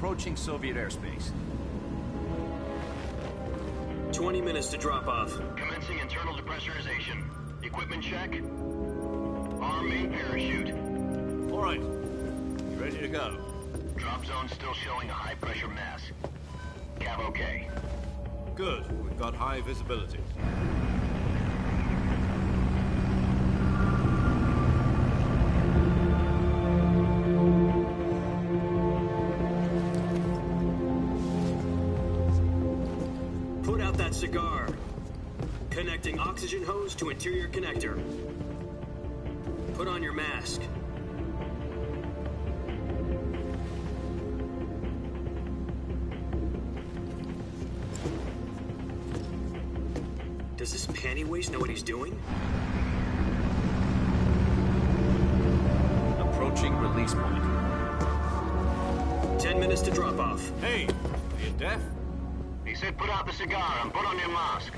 approaching Soviet airspace. 20 minutes to drop off. Commencing internal depressurization. Equipment check. Arm main parachute. All right. You ready to go? Drop zone still showing a high pressure mass. Cav okay. Good. We've got high visibility. Put out that cigar. Connecting oxygen hose to interior connector. Put on your mask. Does this panty waste know what he's doing? Approaching release point. 10 minutes to drop off. Hey, are you deaf? He said put out the cigar and put on your mask.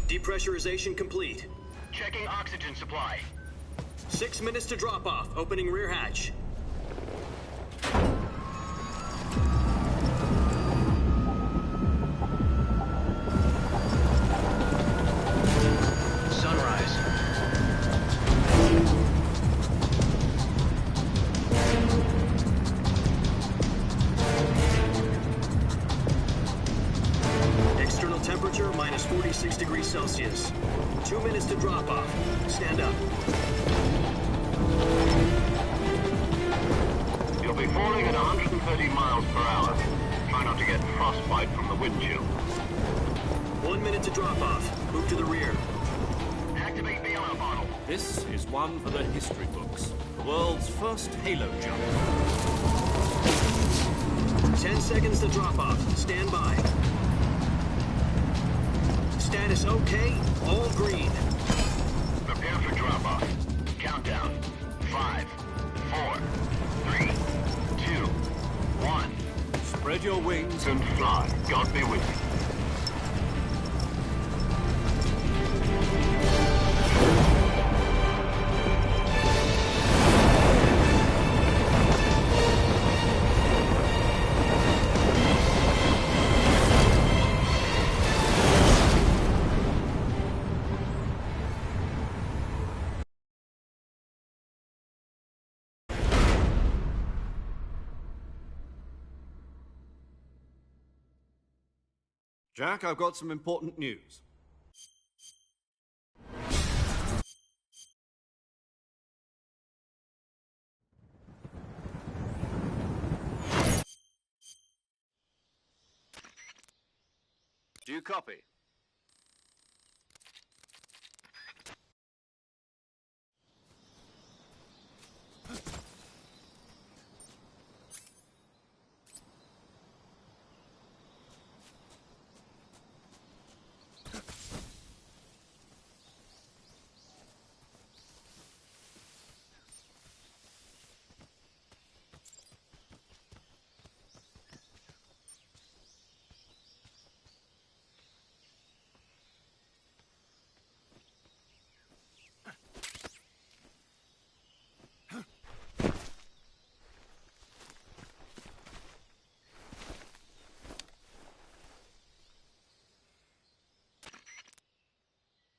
Depressurization complete. Checking oxygen supply. 6 minutes to drop off. Opening rear hatch. Sunrise. External temperature minus 46 degrees Celsius. 2 minutes to drop off. Stand up. You'll be falling at 130 miles per hour. Try not to get frostbite from the wind chill. 1 minute to drop off. Move to the rear. Activate the oil bottle. This is one for the history books. The world's first halo jump. 10 seconds to drop off. Stand by. Status okay. All green. Prepare for drop-off. Countdown. 5, 4, 3, 2, 1. Spread your wings And fly. God be with you. Jack, I've got some important news. Do you copy?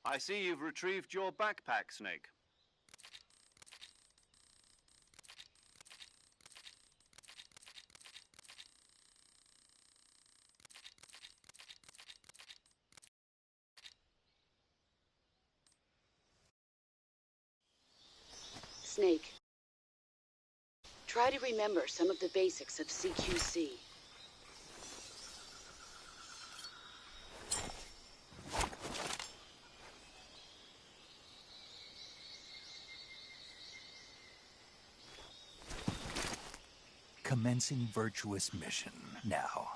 I see you've retrieved your backpack, Snake. Snake, try to remember some of the basics of CQC. Commencing virtuous mission now.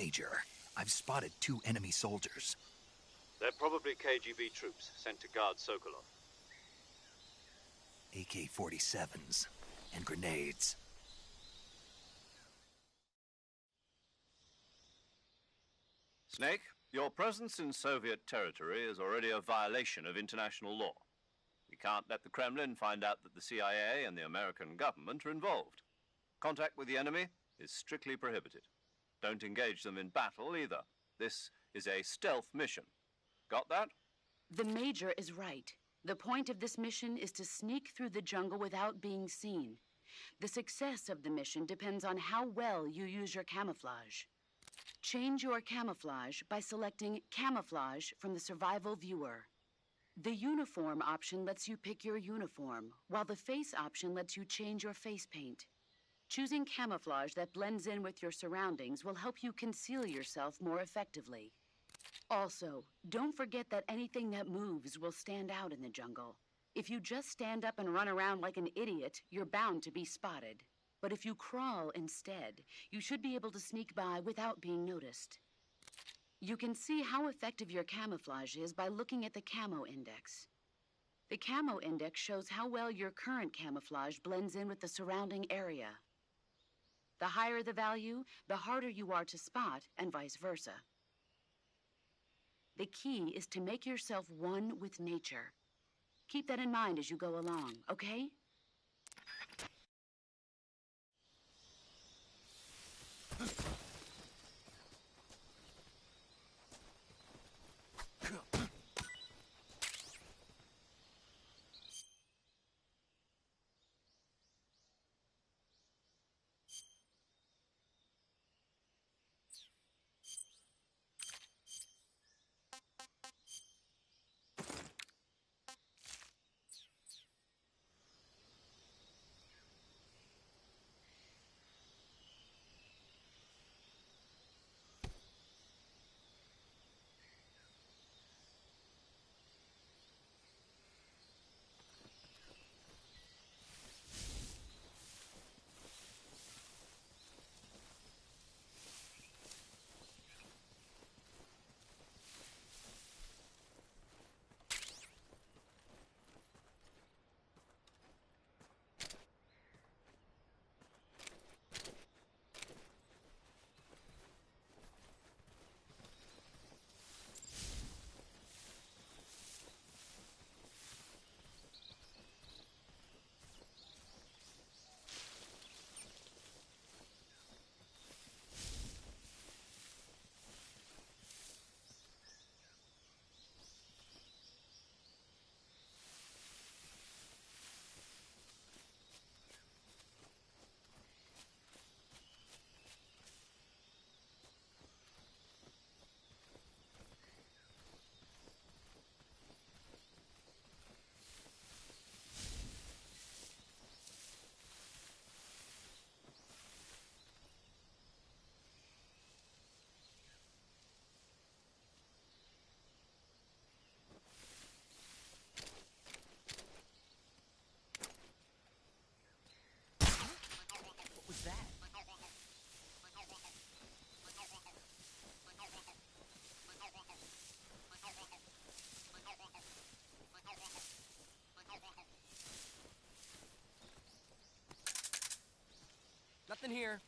Major, I've spotted 2 enemy soldiers. They're probably KGB troops sent to guard Sokolov. AK-47s and grenades. Snake, your presence in Soviet territory is already a violation of international law. We can't let the Kremlin find out that the CIA and the American government are involved. Contact with the enemy is strictly prohibited. Don't engage them in battle either. This is a stealth mission. Got that? The Major is right. The point of this mission is to sneak through the jungle without being seen. The success of the mission depends on how well you use your camouflage. Change your camouflage by selecting Camouflage from the Survival Viewer. The Uniform option lets you pick your uniform, while the Face option lets you change your face paint. Choosing camouflage that blends in with your surroundings will help you conceal yourself more effectively. Also, don't forget that anything that moves will stand out in the jungle. If you just stand up and run around like an idiot, you're bound to be spotted. But if you crawl instead, you should be able to sneak by without being noticed. You can see how effective your camouflage is by looking at the Camo Index. The Camo Index shows how well your current camouflage blends in with the surrounding area. The higher the value, the harder you are to spot, and vice versa. The key is to make yourself one with nature. Keep that in mind as you go along, okay? Nothing here.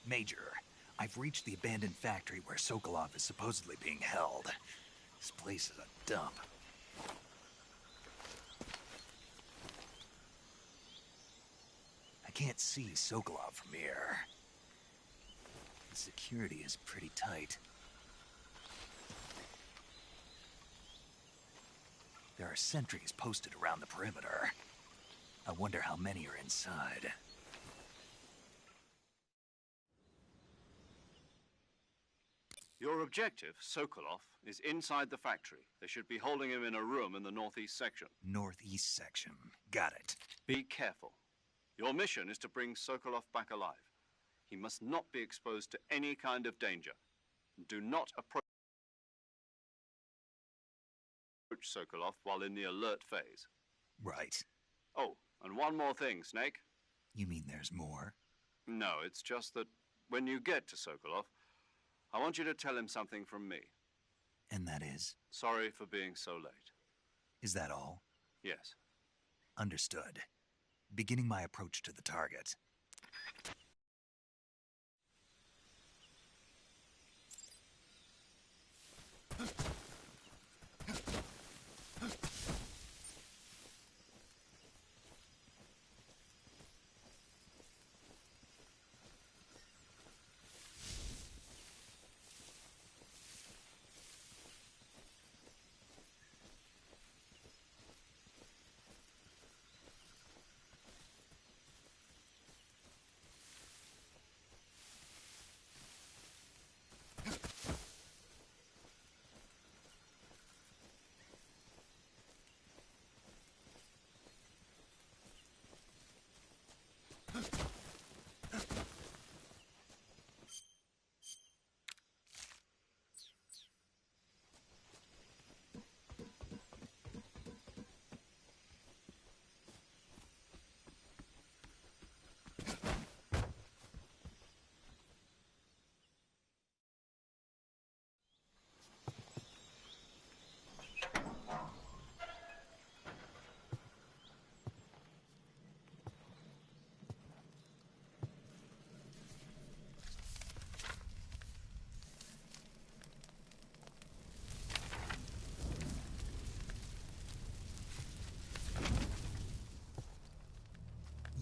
Major, I've reached the abandoned factory where Sokolov is supposedly being held. This place is a dump. I can't see Sokolov from here. The security is pretty tight. There are sentries posted around the perimeter. I wonder how many are inside. Your objective, Sokolov, is inside the factory. They should be holding him in a room in the northeast section. Northeast section. Got it. Be careful. Your mission is to bring Sokolov back alive. He must not be exposed to any kind of danger. Do not approach Sokolov while in the alert phase. Right. Oh, and one more thing, Snake. You mean there's more? No, it's just that when you get to Sokolov, I want you to tell him something from me. And that is? Sorry for being so late. Is that all? Yes. Understood. Beginning my approach to the target.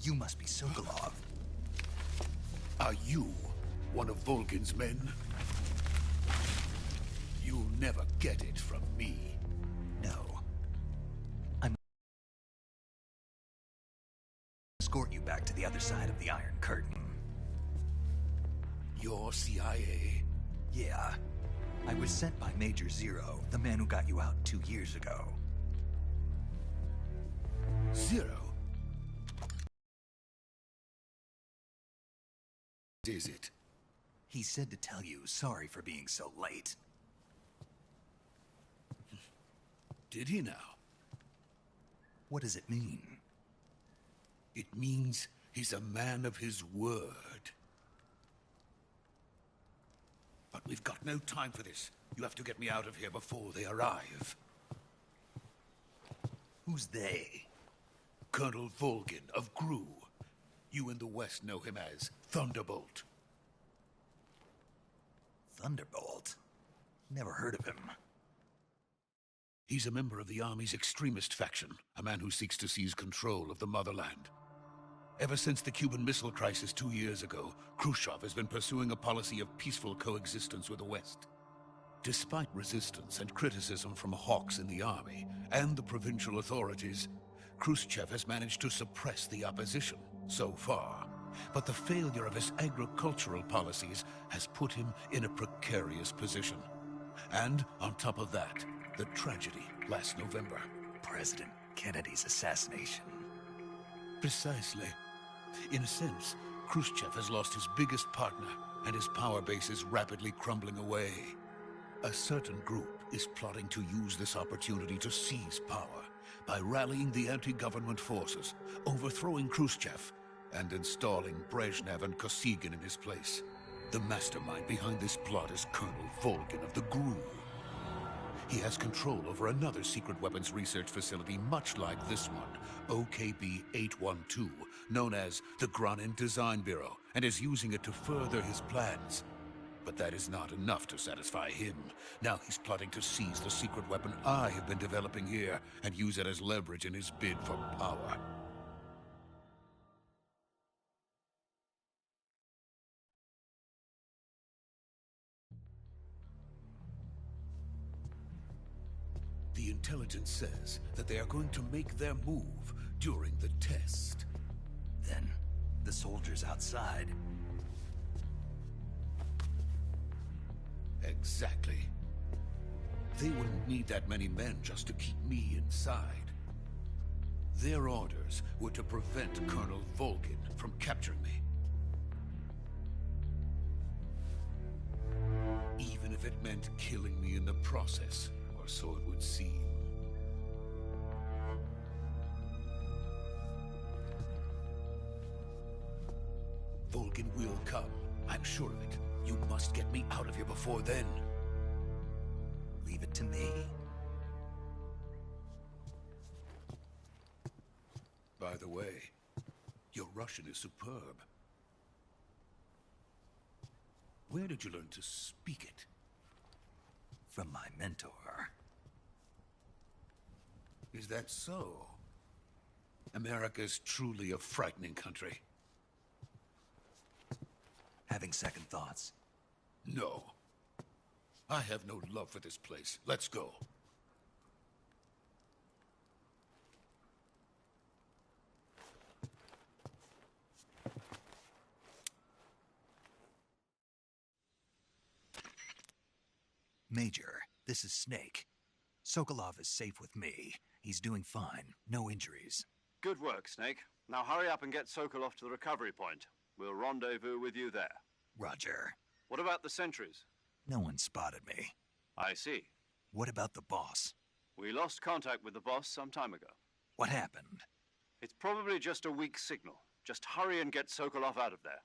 You must be Sokolov. Are you one of Volgin's men? You'll never get it from me. No. I'm escort you back to the other side of the Iron Curtain. You're CIA? Yeah. I was sent by Major Zero, the man who got you out 2 years ago. Zero? Is it? He said to tell you sorry for being so late. Did he now? What does it mean? It means he's a man of his word. But we've got no time for this. You have to get me out of here before they arrive. Who's they? Colonel Volgin of GRU. You in the West know him as Thunderbolt. Thunderbolt? Never heard of him. He's a member of the Army's extremist faction, a man who seeks to seize control of the motherland. Ever since the Cuban Missile Crisis 2 years ago, Khrushchev has been pursuing a policy of peaceful coexistence with the West. Despite resistance and criticism from hawks in the Army and the provincial authorities, Khrushchev has managed to suppress the opposition so far. But the failure of his agricultural policies has put him in a precarious position. And on top of that, the tragedy last November. President Kennedy's assassination. Precisely. In a sense, Khrushchev has lost his biggest partner, and his power base is rapidly crumbling away. A certain group is plotting to use this opportunity to seize power by rallying the anti-government forces, overthrowing Khrushchev, and installing Brezhnev and Kosygin in his place. The mastermind behind this plot is Colonel Volgin of the GRU. he has control over another secret weapons research facility much like this one, OKB-812, known as the Granin Design Bureau, and is using it to further his plans. But that is not enough to satisfy him. Now he's plotting to seize the secret weapon I have been developing here and use it as leverage in his bid for power. The intelligence says that they are going to make their move during the test. Then, the soldiers outside. Exactly. They wouldn't need that many men just to keep me inside. Their orders were to prevent Colonel Volgin from capturing me. Even if it meant killing me in the process, or so it would seem. Volgin will come. I'm sure of it. You must get me out of here before then. Leave it to me. By the way, your Russian is superb. Where did you learn to speak it? From my mentor. Is that so? America's truly a frightening country. Having second thoughts? No. I have no love for this place. Let's go. Major, this is Snake. Sokolov is safe with me. He's doing fine. No injuries. Good work, Snake. Now hurry up and get Sokolov to the recovery point. We'll rendezvous with you there. Roger. What about the sentries? No one spotted me. I see. What about the boss? We lost contact with the boss some time ago. What happened? It's probably just a weak signal. Just hurry and get Sokolov out of there.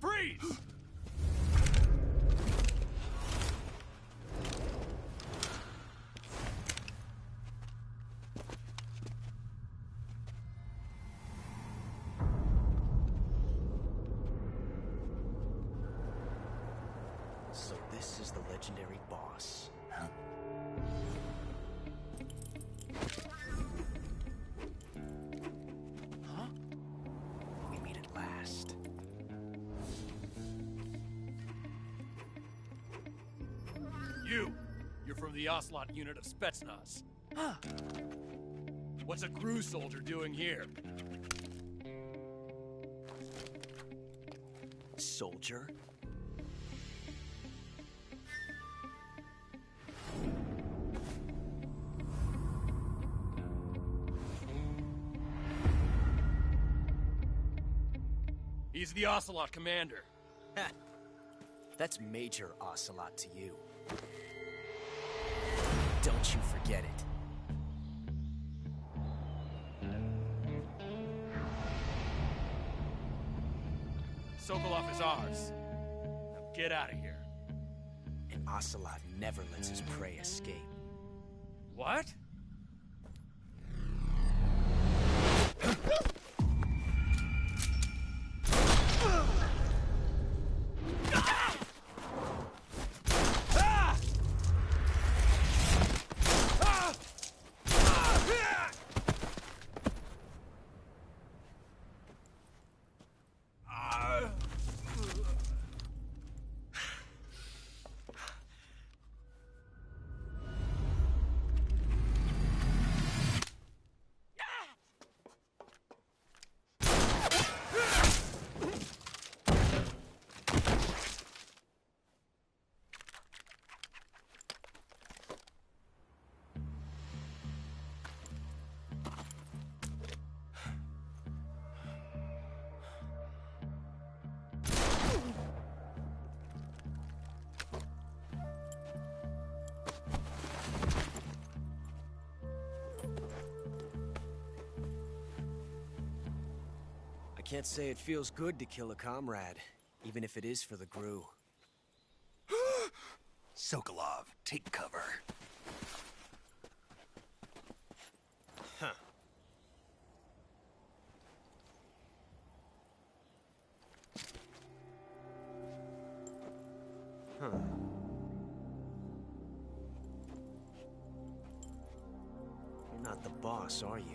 Freeze! So this is the legendary boss. Huh? Huh? We meet at last. You're from the Ocelot unit of Spetsnaz. Huh. What's a crew soldier doing here? Soldier? He's the Ocelot commander. Ha! That's Major Ocelot to you. Don't you forget it. Sokolov is ours. Now get out of here. And Ocelot never lets his prey escape. What? can't say it feels good to kill a comrade, even if it is for the GRU. Sokolov, take cover. Huh. Huh. You're not the boss, are you?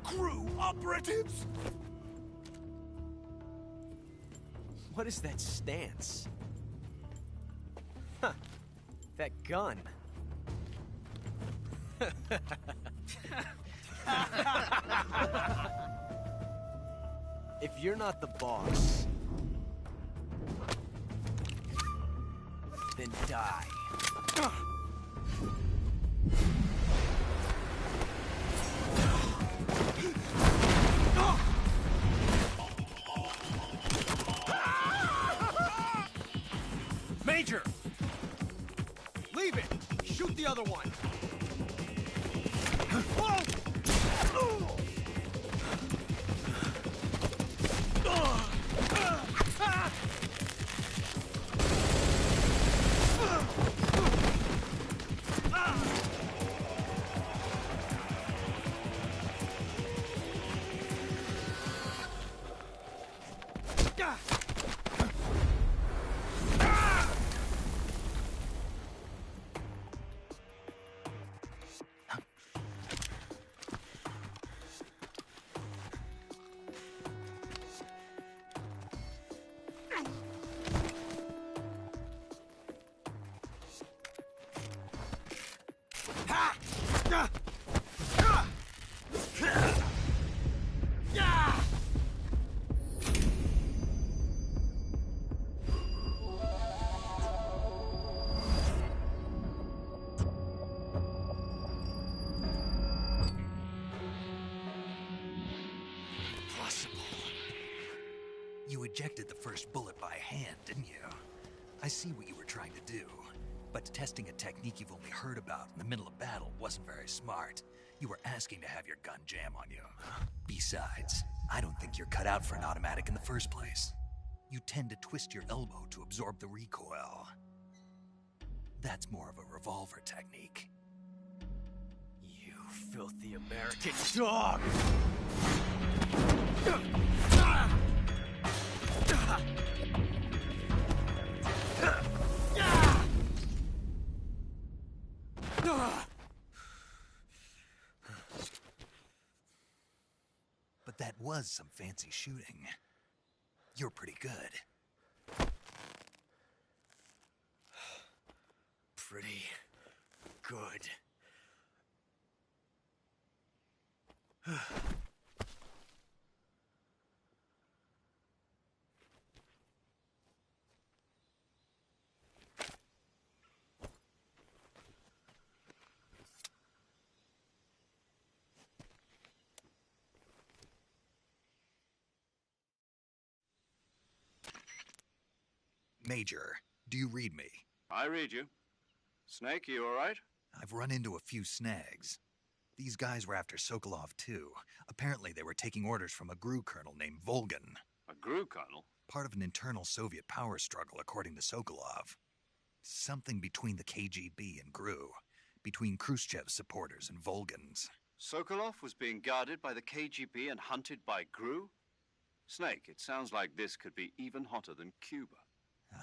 GRU operatives! What is that stance? Huh. That gun. If you're not the boss, then die. Major! Leave it! Shoot the other one! You ejected the first bullet by hand, didn't you? I see what you were trying to do. But testing a technique you've only heard about in the middle of battle wasn't very smart. You were asking to have your gun jam on you. Besides, I don't think you're cut out for an automatic in the first place. You tend to twist your elbow to absorb the recoil. That's more of a revolver technique. You filthy American dog! But that was some fancy shooting. You're pretty good. Pretty good. Major, do you read me? I read you. Snake, you all right? I've run into a few snags. These guys were after Sokolov, too. Apparently they were taking orders from a GRU colonel named Volgan. A GRU colonel? Part of an internal Soviet power struggle, according to Sokolov. Something between the KGB and GRU. Between Khrushchev's supporters and Volgan's. Sokolov was being guarded by the KGB and hunted by GRU? Snake, it sounds like this could be even hotter than Cuba.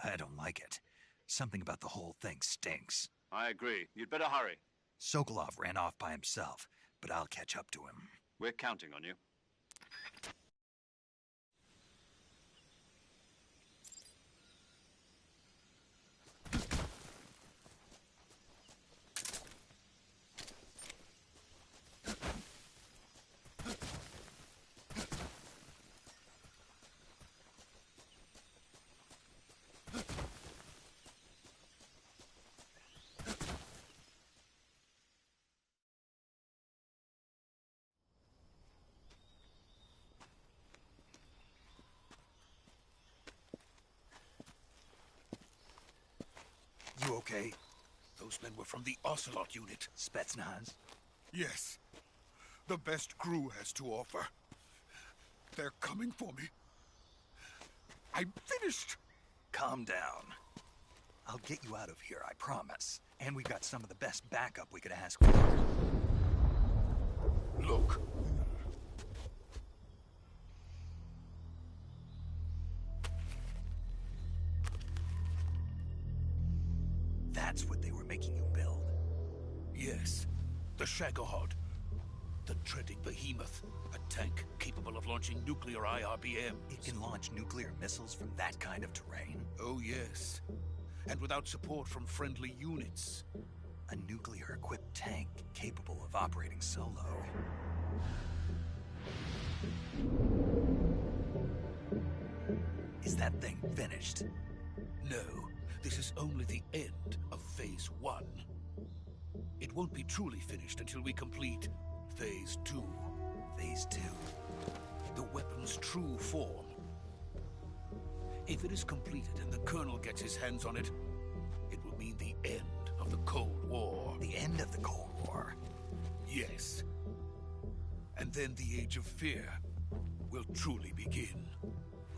I don't like it. Something about the whole thing stinks. I agree. You'd better hurry. Sokolov ran off by himself, but I'll catch up to him. We're counting on you. okay? Those men were from the Ocelot unit. Spetsnaz? Yes. The best crew has to offer. They're coming for me. I'm finished. Calm down. I'll get you out of here, I promise. And we got some of the best backup we could ask for. Look. That's what they were making you build? Yes. The Shagohod. The dreaded behemoth. A tank capable of launching nuclear IRBMs. It can launch nuclear missiles from that kind of terrain? Oh, yes. And without support from friendly units. A nuclear-equipped tank capable of operating solo. Is that thing finished? No. This is only the end of Phase 1. It won't be truly finished until we complete Phase 2. Phase 2? The weapon's true form. If it is completed and the Colonel gets his hands on it, it will mean the end of the Cold War. The end of the Cold War? Yes. And then the Age of Fear will truly begin.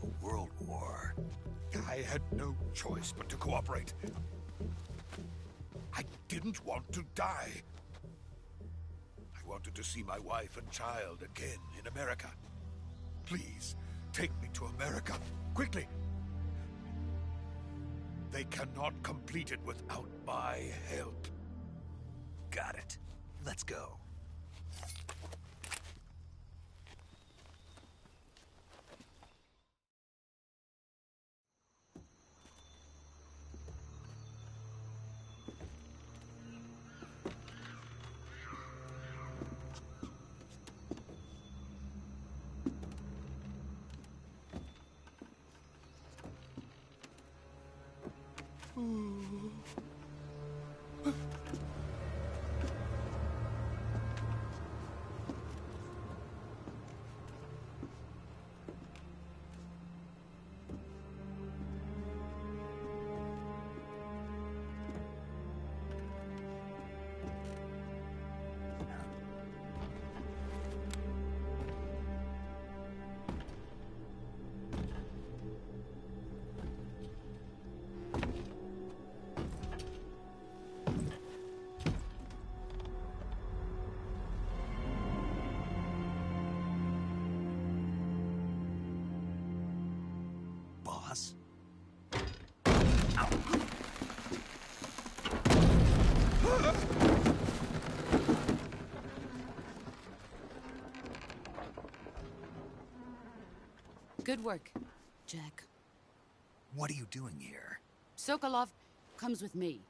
A world war? I had no choice but to cooperate. I didn't want to die. I wanted to see my wife and child again in America. Please, take me to America, quickly. They cannot complete it without my help. Got it. Let's go. Boss? Good work, Jack. What are you doing here? Sokolov comes with me.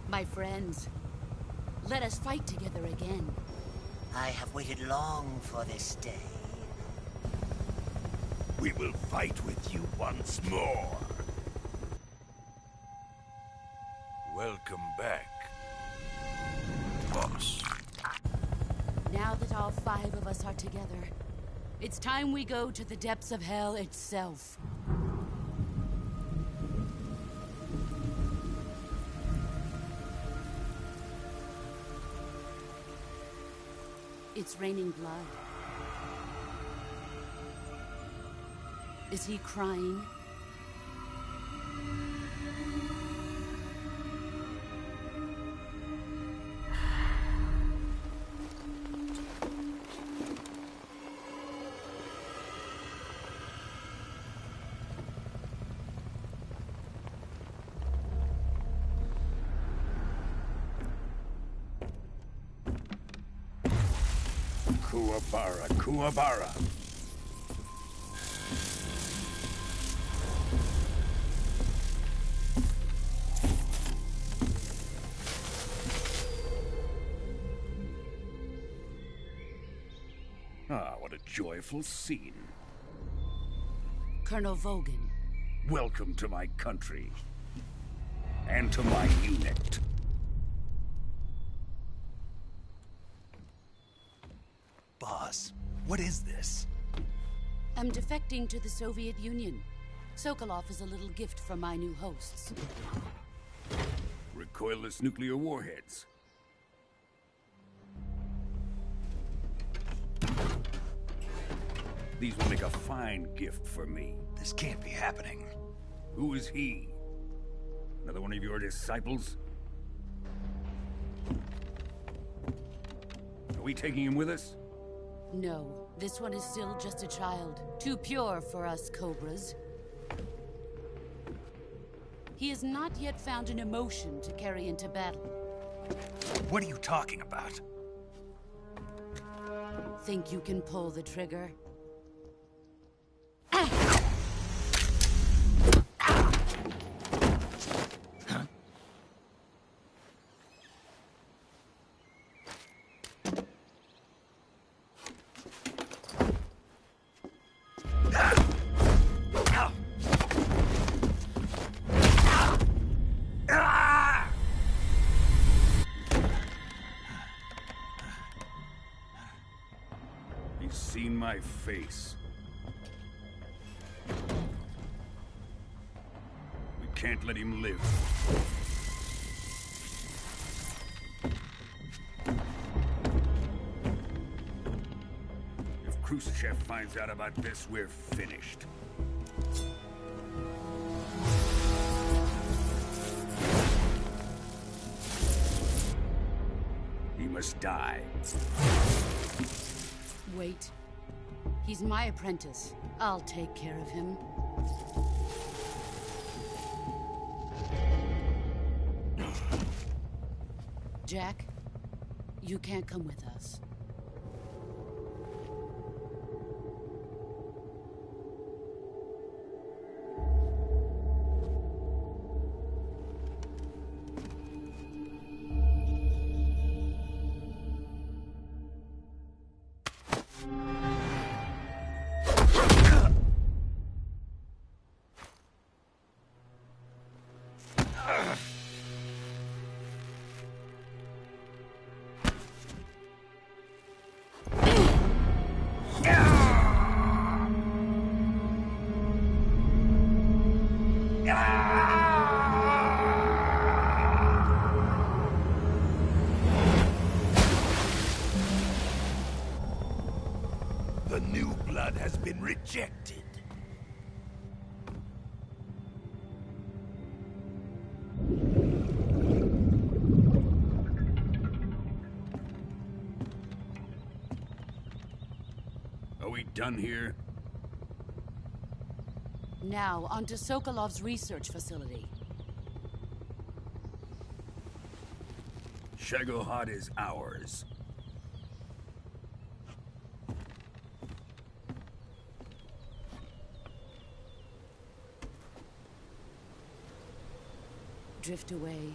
My friends, let us fight together again. I have waited long for this day. We will fight with you once more. Welcome back, boss. Now that all 5 of us are together, it's time we go to the depths of hell itself. It's raining blood. Is he crying? Kuwabara, Kuwabara. Ah, what a joyful scene. Colonel Vogan. Welcome to my country. And to my unit. Boss, what is this? I'm defecting to the Soviet Union. Sokolov is a little gift from my new hosts. Recoilless nuclear warheads. These will make a fine gift for me. This can't be happening. Who is he? Another one of your disciples? Are we taking him with us? No, this one is still just a child. Too pure for us Cobras. He has not yet found an emotion to carry into battle. What are you talking about? Think you can pull the trigger? He's seen my face. We can't let him live. If Khrushchev finds out about this, we're finished. He must die. Wait. He's my apprentice. I'll take care of him. Jack, you can't come with us. The new blood has been rejected. Are we done here? Now, onto Sokolov's research facility. Shagohod is ours. Drift away.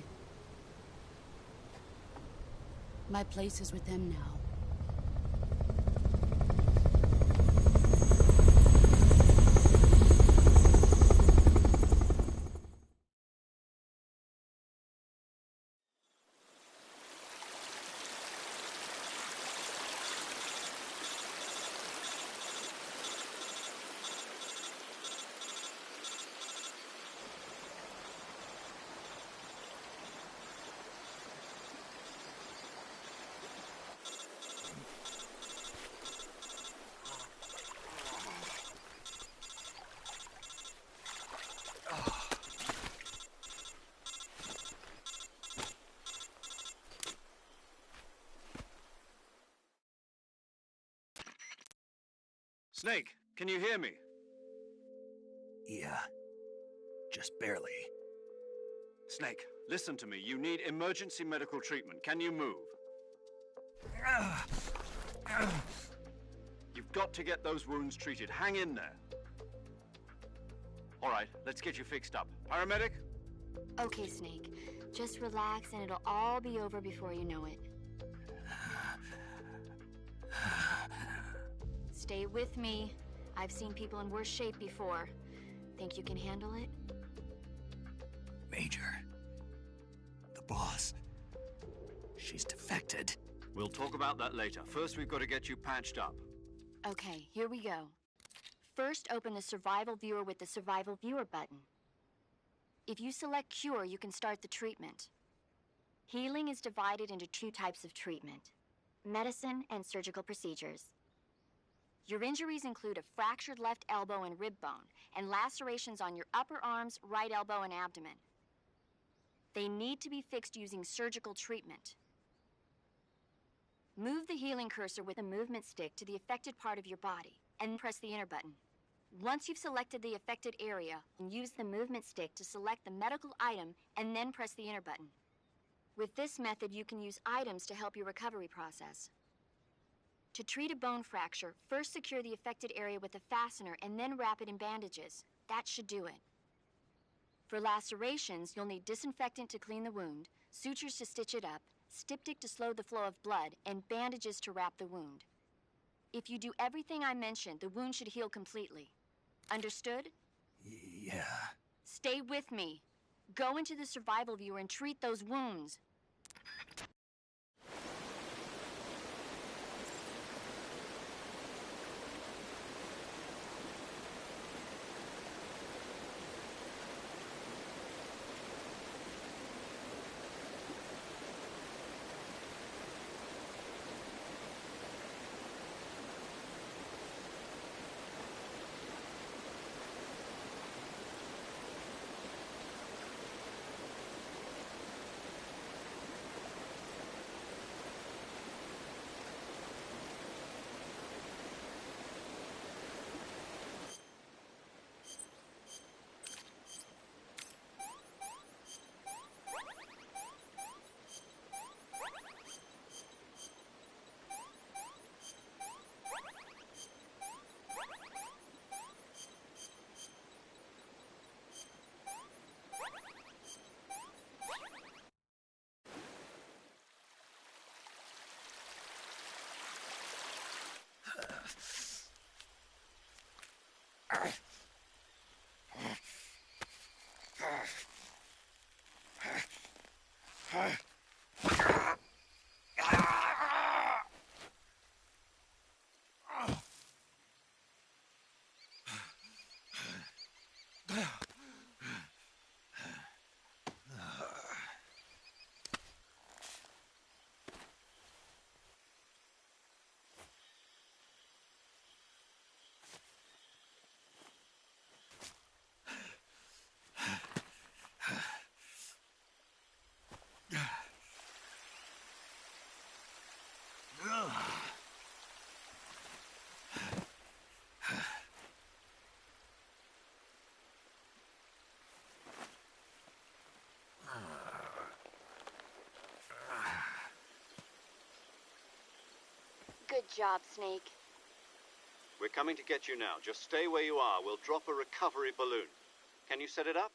My place is with them now. Snake, can you hear me? Yeah. Just barely. Snake, listen to me. You need emergency medical treatment. Can you move? got to get those wounds treated. Hang in there. All right, let's get you fixed up. Paramedic? Okay, Snake. Just relax and it'll all be over before you know it. Stay with me. I've seen people in worse shape before. Think you can handle it? Major. The boss. She's defected. We'll talk about that later. First, we've got to get you patched up. Okay, here we go. First, open the Survival Viewer with the Survival Viewer button. If you select Cure, you can start the treatment. Healing is divided into 2 types of treatment: medicine and surgical procedures. Your injuries include a fractured left elbow and rib bone, and lacerations on your upper arms, right elbow, and abdomen. They need to be fixed using surgical treatment. Move the healing cursor with a movement stick to the affected part of your body, and press the enter button. Once you've selected the affected area, use the movement stick to select the medical item, and then press the enter button. With this method, you can use items to help your recovery process. To treat a bone fracture, first secure the affected area with a fastener and then wrap it in bandages. That should do it. For lacerations, you'll need disinfectant to clean the wound, sutures to stitch it up, styptic to slow the flow of blood, and bandages to wrap the wound. If you do everything I mentioned, the wound should heal completely. Understood? Yeah. Stay with me. Go into the Survival Viewer and treat those wounds. Good job, Snake. We're coming to get you now. Just stay where you are. We'll drop a recovery balloon. Can you set it up?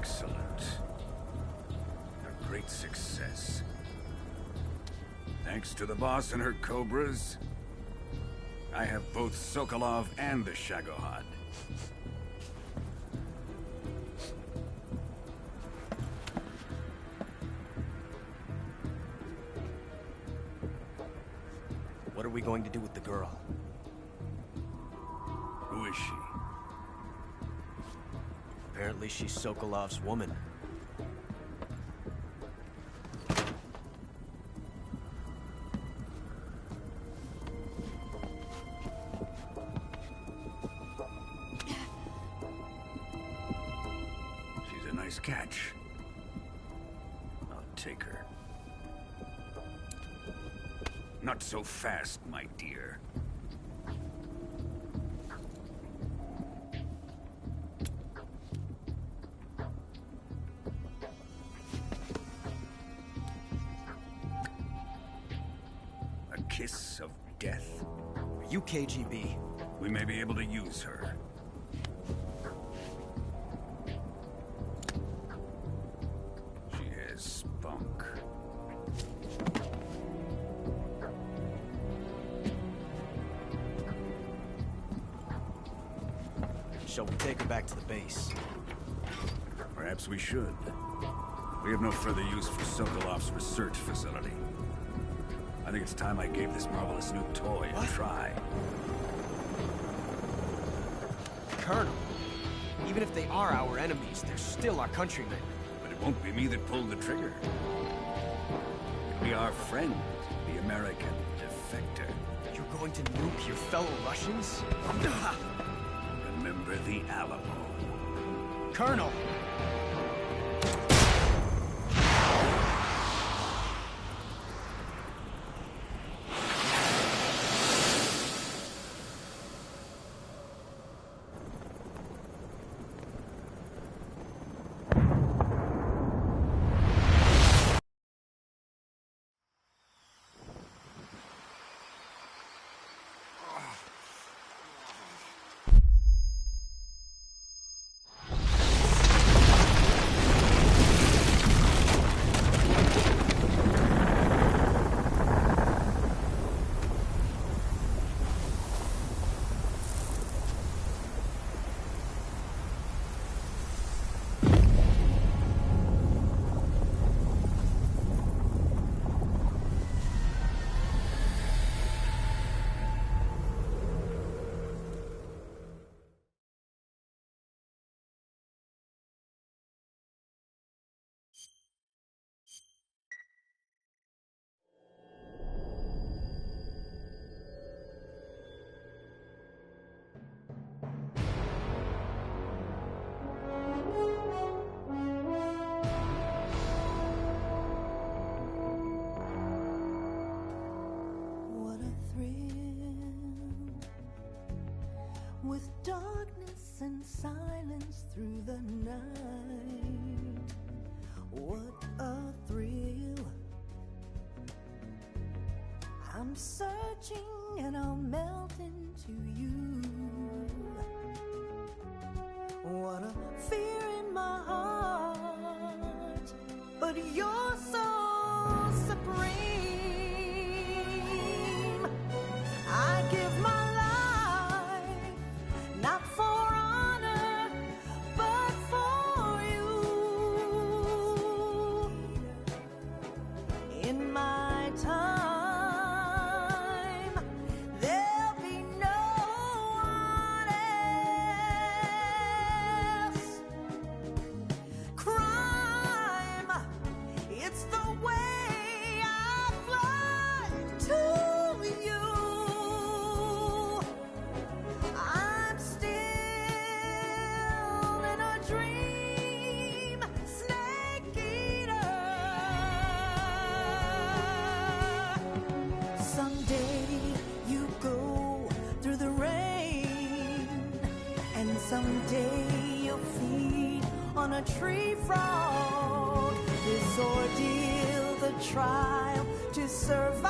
Excellent. A great success. Thanks to the boss and her cobras, I have both Sokolov and the Shagohod. What are we going to do with the girl? Who is she? Apparently she's Sokolov's woman. She's a nice catch. I'll take her. Not so fast, my dear. A kiss of death? Are you KGB? We may be able to use her. She has spunk. Shall we take her back to the base? Perhaps we should. We have no further use for Sokolov's research facility. I think it's time I gave this marvelous new toy a try. Colonel, even if they are our enemies, they're still our countrymen. But it won't be me that pulled the trigger. It'll be our friend, the American defector. You're going to nuke your fellow Russians? Remember the Alamo. Colonel! With darkness and silence through the night, what a thrill. I'm searching and I'll melt into you. What a fear in my heart, but you're so supreme. I give my not for honor, but for you. In my time, there'll be no one else. Crime, it's the way I fly to you. Someday you'll feed on a tree frog. This ordeal, the trial to survive.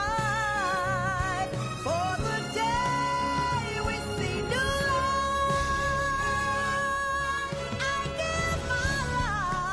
For the day we see new life, I give my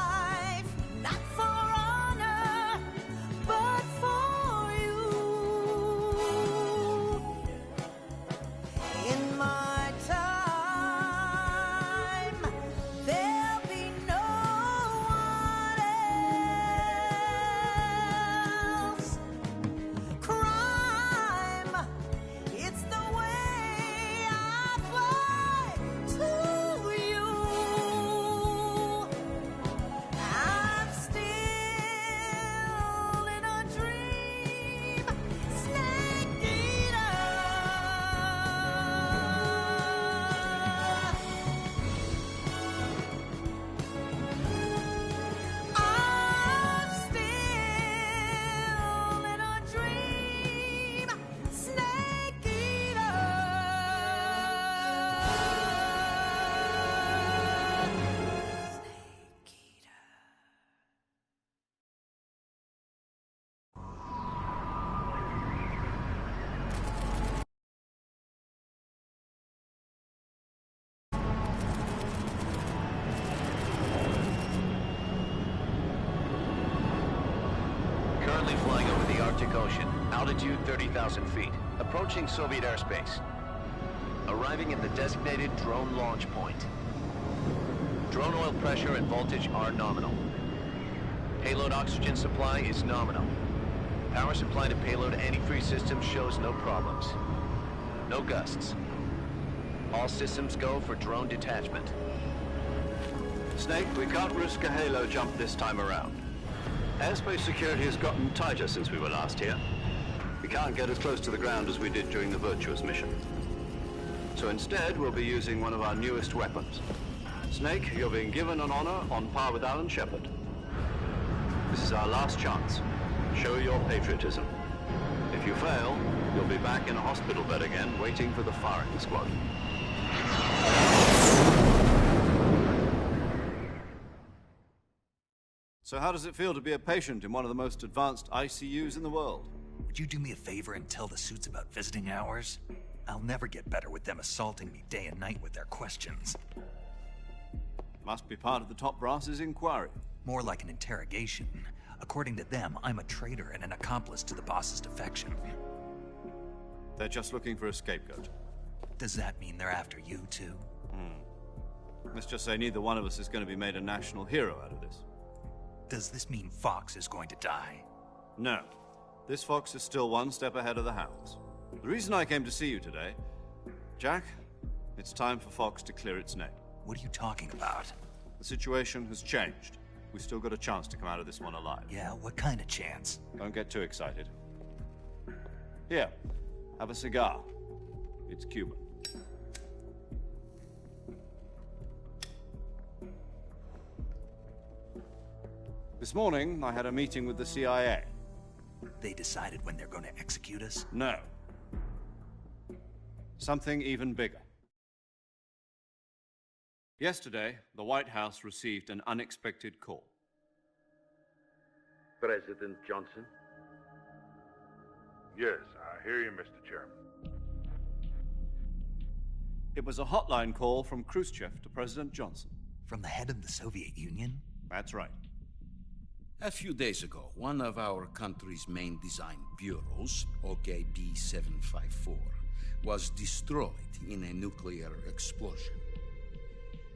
Arctic Ocean. Altitude 30,000 feet. Approaching Soviet airspace. Arriving at the designated drone launch point. Drone oil pressure and voltage are nominal. Payload oxygen supply is nominal. Power supply to payload antifreeze system shows no problems. No gusts. All systems go for drone detachment. Snake, we can't risk a halo jump this time around. Airspace security has gotten tighter since we were last here. We can't get as close to the ground as we did during the Virtuous mission. So instead, we'll be using one of our newest weapons. Snake, you're being given an honor on par with Alan Shepard. This is our last chance. Show your patriotism. If you fail, you'll be back in a hospital bed again, waiting for the firing squad. So how does it feel to be a patient in one of the most advanced ICUs in the world? Would you do me a favor and tell the suits about visiting hours? I'll never get better with them assaulting me day and night with their questions. Must be part of the top brass's inquiry. More like an interrogation. According to them, I'm a traitor and an accomplice to the boss's defection. They're just looking for a scapegoat. Does that mean they're after you, too? Let's just say neither one of us is going to be made a national hero out of this. Does this mean Fox is going to die? No. This Fox is still one step ahead of the Hounds. The reason I came to see you today... Jack, it's time for Fox to clear its name. What are you talking about? The situation has changed. We've still got a chance to come out of this one alive. Yeah, what kind of chance? Don't get too excited. Here, have a cigar. It's Cuban. This morning, I had a meeting with the CIA. They decided when they're going to execute us? No. Something even bigger. Yesterday, the White House received an unexpected call. President Johnson? Yes, I hear you, Mr. Chairman. It was a hotline call from Khrushchev to President Johnson. From the head of the Soviet Union? That's right. A few days ago, one of our country's main design bureaus, OKB-754, was destroyed in a nuclear explosion.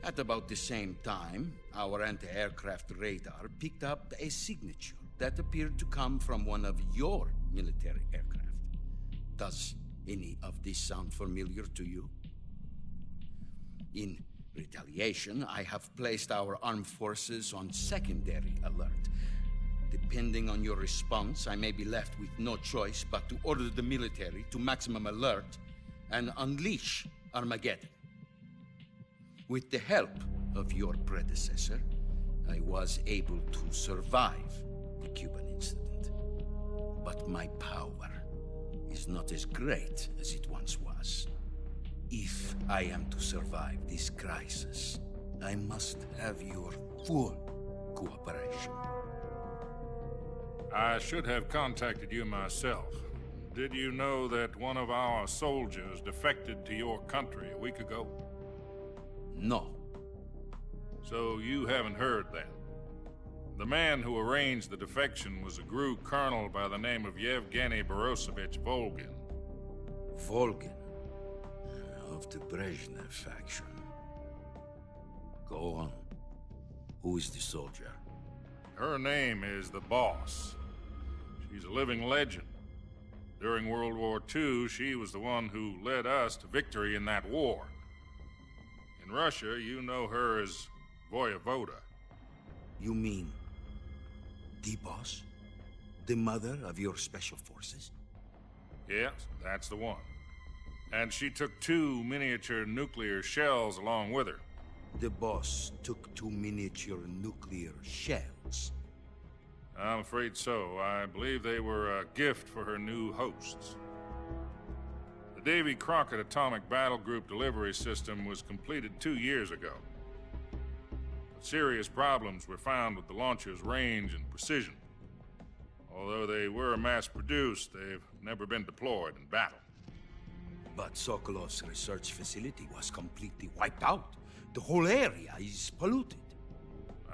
At about the same time, our anti-aircraft radar picked up a signature that appeared to come from one of your military aircraft. Does any of this sound familiar to you? In retaliation, I have placed our armed forces on secondary alert. Depending on your response, I may be left with no choice but to order the military to maximum alert and unleash Armageddon. With the help of your predecessor, I was able to survive the Cuban incident. But my power is not as great as it once was. If I am to survive this crisis, I must have your full cooperation. I should have contacted you myself. Did you know that one of our soldiers defected to your country a week ago? No. So you haven't heard then? The man who arranged the defection was a GRU colonel by the name of Yevgeny Borosovich Volgin. Volgin? Of the Brezhnev faction. Go on. Who is the soldier? Her name is the Boss. She's a living legend. During World War II, she was the one who led us to victory in that war. In Russia, you know her as Voyevoda. You mean the Boss? The mother of your special forces? Yes, that's the one. And she took 2 miniature nuclear shells along with her. The Boss took 2 miniature nuclear shells? I'm afraid so. I believe they were a gift for her new hosts. The Davy Crockett Atomic Battle Group delivery system was completed 2 years ago. But serious problems were found with the launcher's range and precision. Although they were mass-produced, they've never been deployed in battle. But Sokolov's research facility was completely wiped out. The whole area is polluted.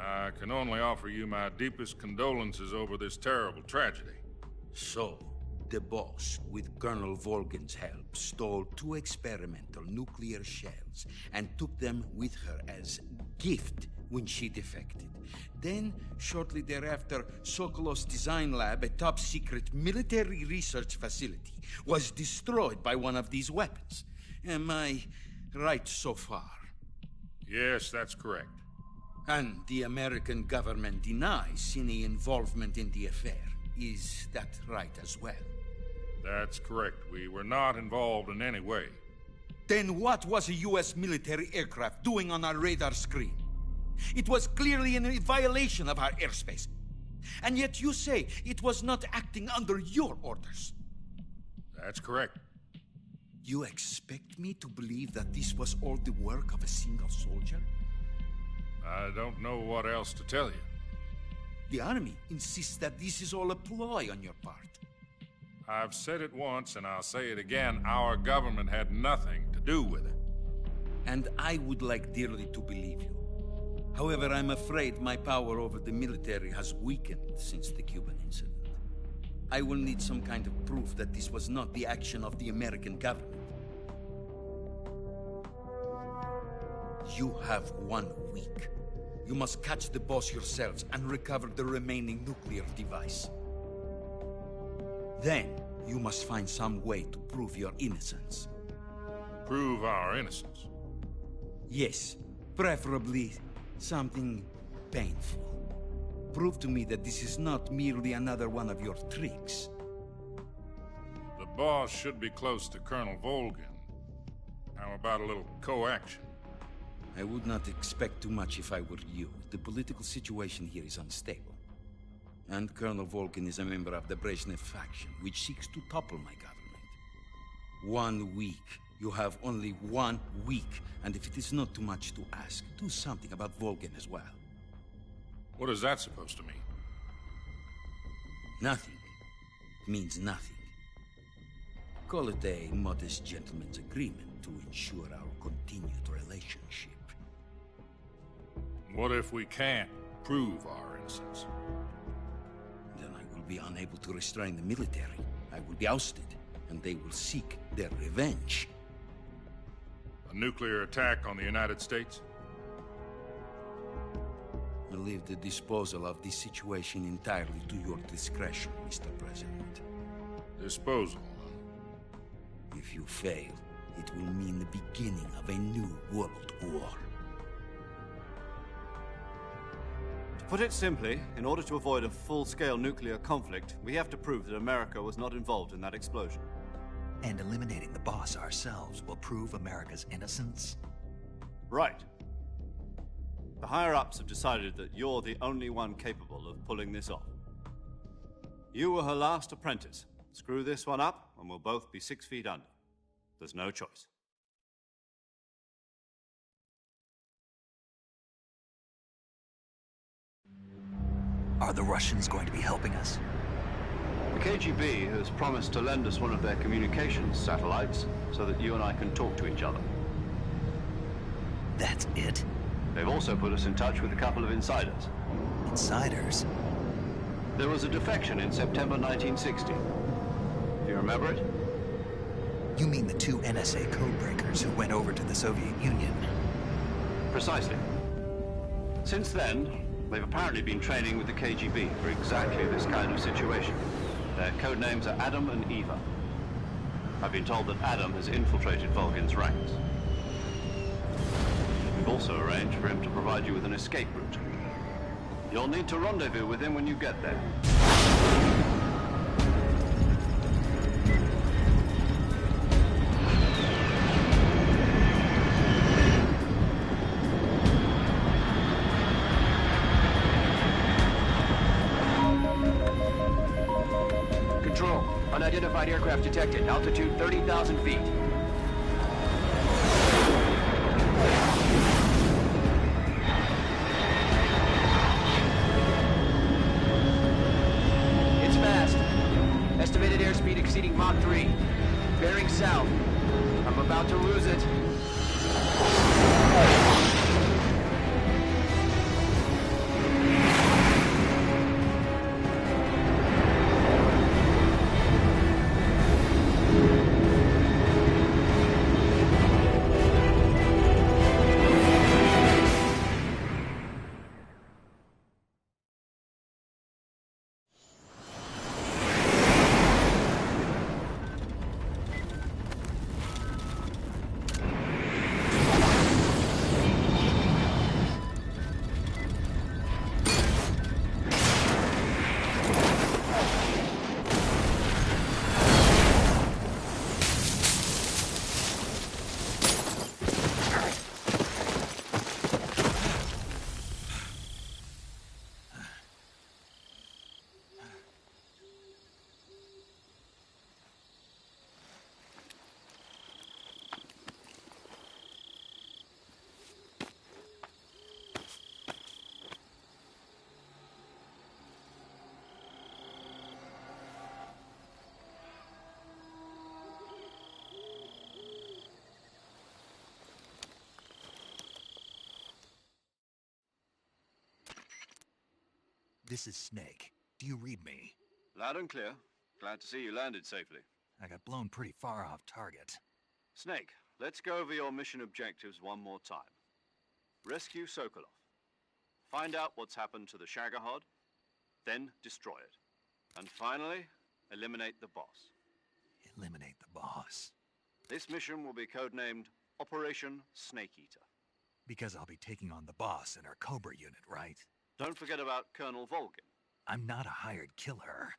I can only offer you my deepest condolences over this terrible tragedy. So, The boss, with Colonel Volgin's help, stole 2 experimental nuclear shells and took them with her as gift when she defected. Then, shortly thereafter, Sokolov's design lab, a top-secret military research facility, was destroyed by one of these weapons. Am I right so far? Yes, that's correct. And the American government denies any involvement in the affair. Is that right as well? That's correct. We were not involved in any way. Then what was a U.S. military aircraft doing on our radar screen? It was clearly in violation of our airspace. And yet you say it was not acting under your orders. That's correct. You expect me to believe that this was all the work of a single soldier? I don't know what else to tell you. The Army insists that this is all a ploy on your part. I've said it once, and I'll say it again. Our government had nothing to do with it. And I would like dearly to believe you. However, I'm afraid my power over the military has weakened since the Cuban incident. I will need some kind of proof that this was not the action of the American government. You have 1 week. You must catch the boss yourselves and recover the remaining nuclear device. Then, you must find some way to prove your innocence. Prove our innocence? Yes, preferably something painful. Prove to me that this is not merely another one of your tricks. The boss should be close to Colonel Volgin. How about a little coaction? I would not expect too much if I were you. The political situation here is unstable. And Colonel Volgin is a member of the Brezhnev faction, which seeks to topple my government. 1 week. You have only 1 week. And if it is not too much to ask, do something about Volgin as well. What is that supposed to mean? Nothing. It means nothing. Call it a modest gentleman's agreement to ensure our continued relationship. What if we can't prove our innocence? Then I will be unable to restrain the military. I will be ousted, and they will seek their revenge. A nuclear attack on the United States? I leave the disposal of this situation entirely to your discretion, Mr. President. Disposal? If you fail, it will mean the beginning of a new world war. To put it simply, in order to avoid a full-scale nuclear conflict, we have to prove that America was not involved in that explosion. And eliminating the boss ourselves will prove America's innocence? Right. The higher-ups have decided that you're the only one capable of pulling this off. You were her last apprentice. Screw this one up, and we'll both be 6 feet under. There's no choice. Are the Russians going to be helping us? The KGB has promised to lend us one of their communications satellites so that you and I can talk to each other. That's it? They've also put us in touch with a couple of insiders. Insiders? There was a defection in September 1960. Do you remember it? You mean the 2 NSA codebreakers who went over to the Soviet Union? Precisely. Since then, they've apparently been training with the KGB for exactly this kind of situation. Their code names are Adam and Eva. I've been told that Adam has infiltrated Volgin's ranks. We've also arranged for him to provide you with an escape route. You'll need to rendezvous with him when you get there. Control, unidentified aircraft detected. Altitude 30,000 feet. It's fast. Estimated airspeed exceeding Mach 3. Bearing south. I'm about to lose it. This is Snake. Do you read me? Loud and clear. Glad to see you landed safely. I got blown pretty far off target. Snake, let's go over your mission objectives one more time. Rescue Sokolov. Find out what's happened to the Shagohod, then destroy it. And finally, eliminate the boss. Eliminate the boss? This mission will be codenamed Operation Snake Eater. Because I'll be taking on the boss in our Cobra unit, right? Don't forget about Colonel Volgin. I'm not a hired killer.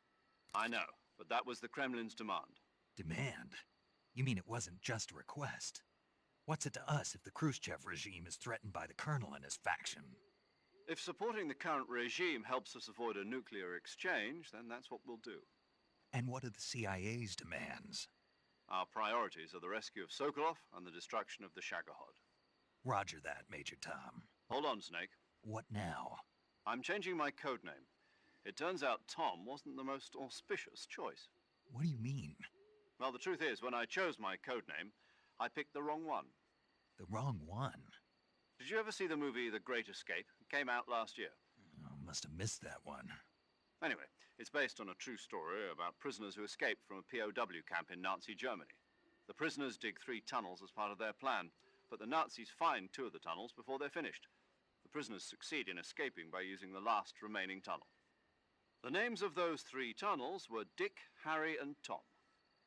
I know, but that was the Kremlin's demand. Demand? You mean it wasn't just a request? What's it to us if the Khrushchev regime is threatened by the Colonel and his faction? If supporting the current regime helps us avoid a nuclear exchange, then that's what we'll do. And what are the CIA's demands? Our priorities are the rescue of Sokolov and the destruction of the Shagohod. Roger that, Major Tom. Hold on, Snake. What now? I'm changing my codename. It turns out Tom wasn't the most auspicious choice. What do you mean? Well, the truth is, when I chose my codename, I picked the wrong one. The wrong one? Did you ever see the movie The Great Escape? It came out last year. Oh, must have missed that one. Anyway, it's based on a true story about prisoners who escaped from a POW camp in Nazi Germany. The prisoners dig 3 tunnels as part of their plan, but the Nazis find 2 of the tunnels before they're finished. The prisoners succeed in escaping by using the last remaining tunnel. The names of those 3 tunnels were Dick, Harry, and Tom.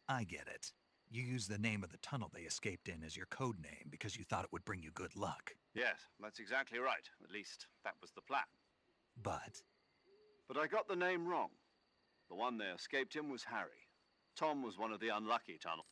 I get it. You used the name of the tunnel they escaped in as your code name because you thought it would bring you good luck. Yes, that's exactly right. At least, that was the plan. But I got the name wrong. The one they escaped in was Harry. Tom was one of the unlucky tunnels.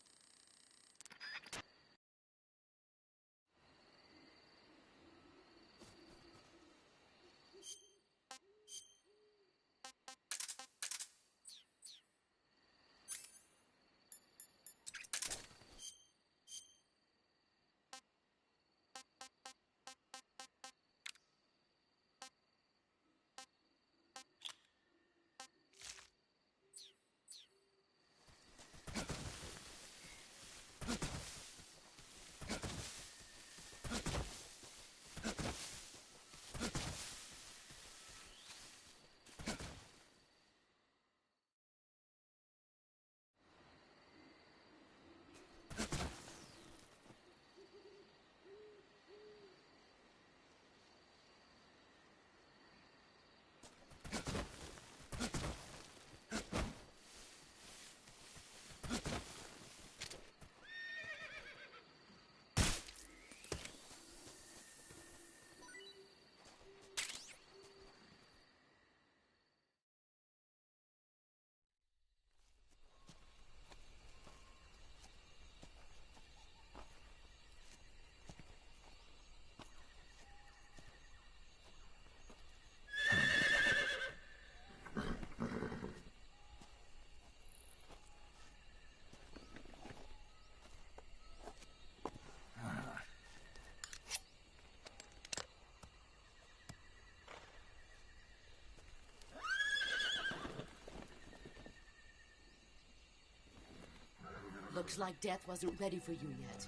Looks like death wasn't ready for you yet.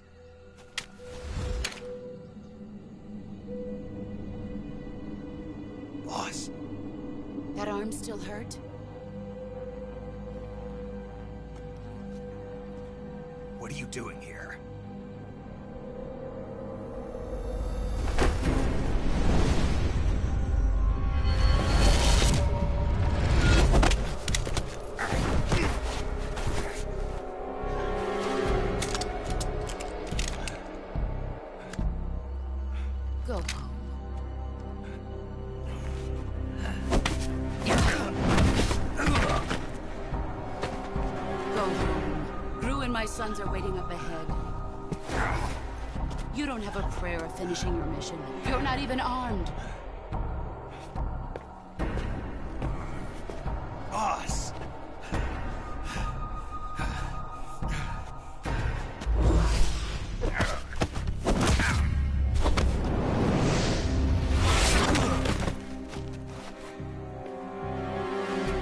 Boss! That arm still hurt? What are you doing here? Sons are waiting up ahead. You don't have a prayer of finishing your mission. You're not even armed. Boss!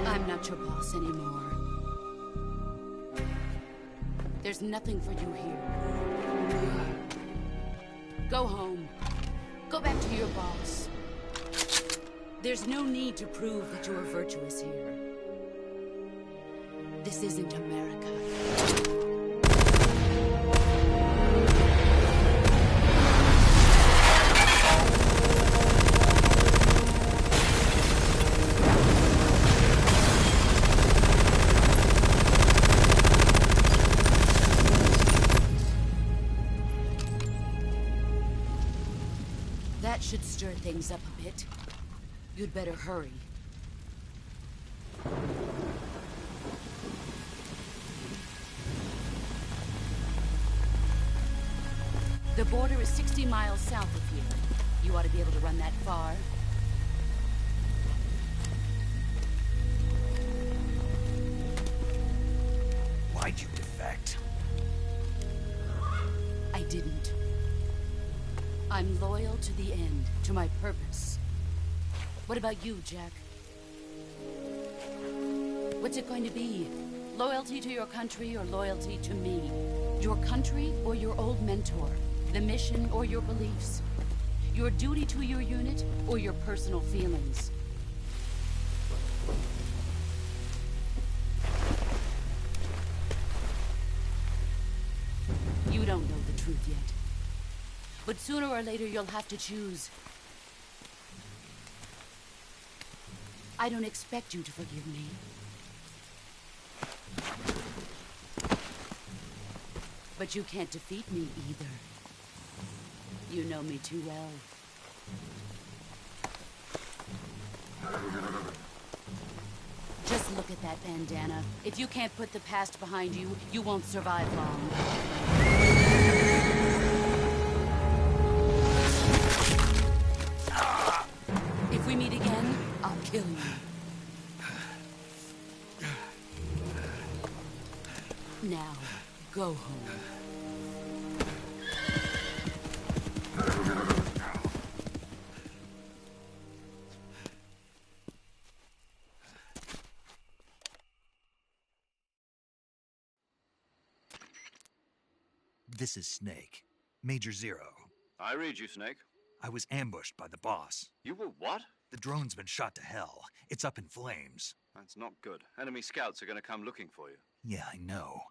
I'm not your boss anymore. There's nothing for you here. Go home. Go back to your boss. There's no need to prove that you are virtuous here. This isn't America. That should stir things up a bit. You'd better hurry. The border is 60 miles south of here. You ought to be able to run that far. Why'd you defect? I didn't. I'm loyal to the end, to my purpose. What about you, Jack? What's it going to be? Loyalty to your country or loyalty to me? Your country or your old mentor? The mission or your beliefs? Your duty to your unit or your personal feelings? You don't know the truth yet. But sooner or later you'll have to choose. I don't expect you to forgive me. But you can't defeat me either. You know me too well. Just look at that bandana. If you can't put the past behind you, you won't survive long. If we meet again, I'll kill you. Now, go home. This is Snake. Major Zero. I read you, Snake. I was ambushed by the boss. You were what? The drone's been shot to hell. It's up in flames. That's not good. Enemy scouts are going to come looking for you. Yeah, I know.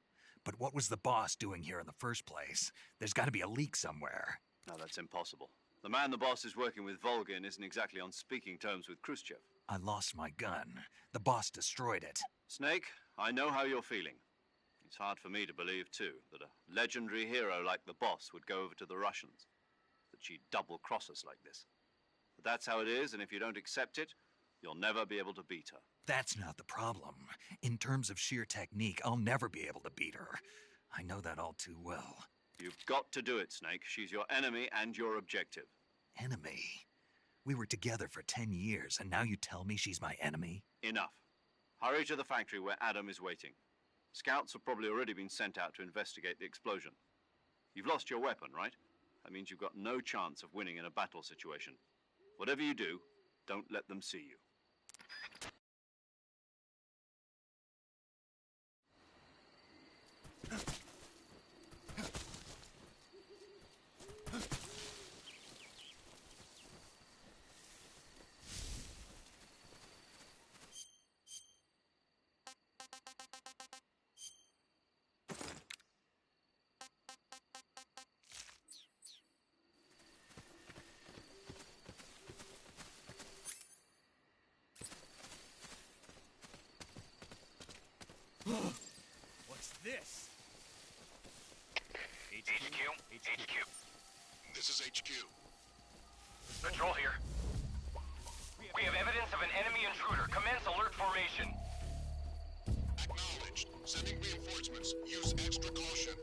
But what was the boss doing here in the first place? There's got to be a leak somewhere. No, that's impossible. The man the boss is working with, Volgin, isn't exactly on speaking terms with Khrushchev. I lost my gun. The boss destroyed it. Snake, I know how you're feeling. It's hard for me to believe, too, that a legendary hero like the boss would go over to the Russians. That she'd double-cross us like this. But that's how it is, and if you don't accept it, you'll never be able to beat her. That's not the problem. In terms of sheer technique, I'll never be able to beat her. I know that all too well. You've got to do it, Snake. She's your enemy and your objective. Enemy? We were together for 10 years, and now you tell me she's my enemy? Enough. Hurry to the factory where Adam is waiting. Scouts have probably already been sent out to investigate the explosion. You've lost your weapon, right? That means you've got no chance of winning in a battle situation. Whatever you do, don't let them see you. What's this? HQ. This is HQ. Patrol here. We have evidence of an enemy intruder. Commence alert formation. Acknowledged. Sending reinforcements. Use extra caution.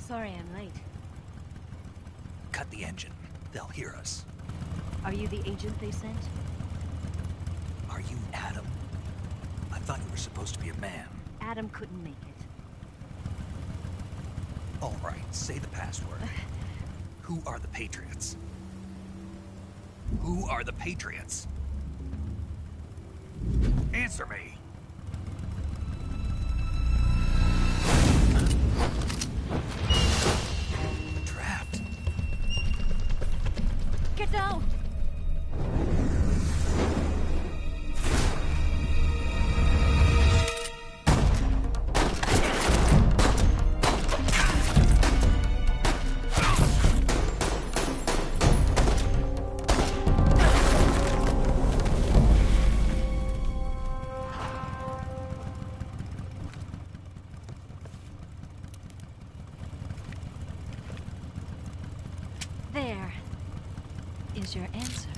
Sorry I'm late. Cut the engine. They'll hear us. Are you the agent they sent? Are you Adam? I thought you were supposed to be a man. Adam couldn't make it. All right, say the password. Who are the Patriots? Who are the Patriots? Answer me! Trapped. Get down! There is your answer.